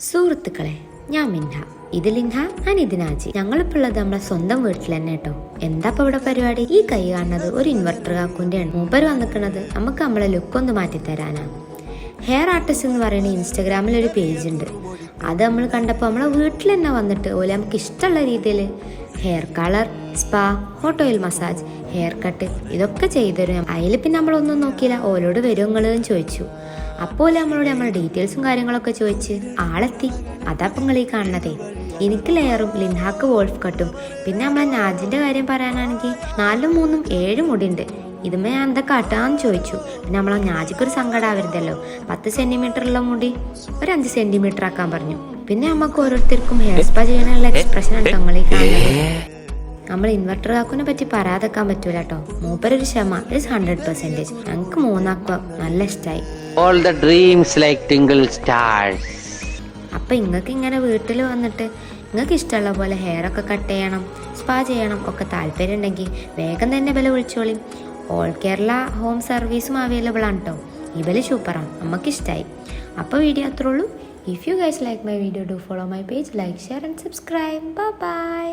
സുഹൃത്തുക്കളെ, ഞാൻ മിന്ന, ഇത് ലിൻഹ, ഇത് നാജി. ഞങ്ങളിപ്പോൾ ഉള്ളത് നമ്മളെ സ്വന്തം വീട്ടിൽ തന്നെ കേട്ടോ. എന്താ ഇപ്പൊ ഇവിടെ പരിപാടി? ഈ കൈ കാണുന്നത് ഒരു ഇൻവെർട്ടർ കാക്കുന്റെ ആണ്. മൂപ്പര് വന്നിക്കണത് നമുക്ക് നമ്മളെ ലുക്ക് ഒന്ന് മാറ്റി തരാനാണ്. ഹെയർ ആർട്ടിസ്റ്റ് എന്ന് പറയുന്ന ഇൻസ്റ്റഗ്രാമിൽ ഒരു പേജ് ഉണ്ട്. അത് നമ്മൾ കണ്ടപ്പോൾ നമ്മളെ വീട്ടിൽ തന്നെ വന്നിട്ട് ഓലെ നമുക്ക് ഇഷ്ടമുള്ള രീതിയിൽ hair colour, spa, hot oil massage, hair cut ഇതൊക്കെ ചെയ്തുതരും. അതിൽ പിന്നെ നമ്മളൊന്നും നോക്കിയില്ല, ഓലോട് വരുമെന്ന് ചോദിച്ചു. അപ്പോൾ നമ്മളോട് നമ്മളെ ഡീറ്റെയിൽസും കാര്യങ്ങളൊക്കെ ചോദിച്ച് ആളെത്തി. അതാപ്പം നിങ്ങൾ ഈ കാണുന്നതേ. എനിക്ക് ലെയറും ലിൻഹാക്ക് വോൾഫ് കട്ടും. പിന്നെ നമ്മളെ നാജിന്റെ കാര്യം പറയാനാണെങ്കിൽ 4, 3, 7 മുടിയുണ്ട്. ഇതുമേ ഞാൻ എന്താ കാട്ടാന്ന് ചോദിച്ചു. പിന്നെ നമ്മളെ നാജിക്കൊരു സങ്കടമാവരുതല്ലോ. 10 സെന്റിമീറ്ററുള്ള മുടി ഒരു 5 സെന്റിമീറ്റർ ആക്കാൻ പറഞ്ഞു. പിന്നെ നമുക്ക് ഓരോരുത്തർക്കും ഹെയർ സ്പാ ചെയ്യാനുള്ള എക്സ്പ്രഷനാണ് നിങ്ങൾ ഈ കാണുന്നത്. നമ്മൾ ഇൻവെർട്ടർ കാക്കുനെ പറ്റി പറയാതെക്കാൻ പറ്റൂല കേട്ടോ. മൂപ്പരൊരു ക്ഷമ 100%. ഞങ്ങൾക്ക് മൂന്നാക്കുക നല്ല ഇഷ്ടമായി. All the dreams like twinkle stars. അപ്പൊ ഇങ്ങക്ക് ഇങ്ങനെ വീട്ടിൽ വന്നിട്ട് നിങ്ങൾക്ക് ഇഷ്ടമുള്ള പോലെ ഹെയർ ഒക്കെ കട്ട് ചെയ്യണം, സ്പാ ചെയ്യണം ഒക്കെ താല്പര്യം ഉണ്ടെങ്കിൽ വേഗം തന്നെ വില വിളിച്ചോളി. ഓൾ കേരള ഹോം സർവീസും അവൈലബിൾ ആണ് കേട്ടോ. ഈ വില സൂപ്പറാണ്, നമുക്കിഷ്ടമായി. അപ്പോൾ വീഡിയോ അത്രേ ഉള്ളൂ. If you guys like my video, do follow my page, like, share and subscribe. By.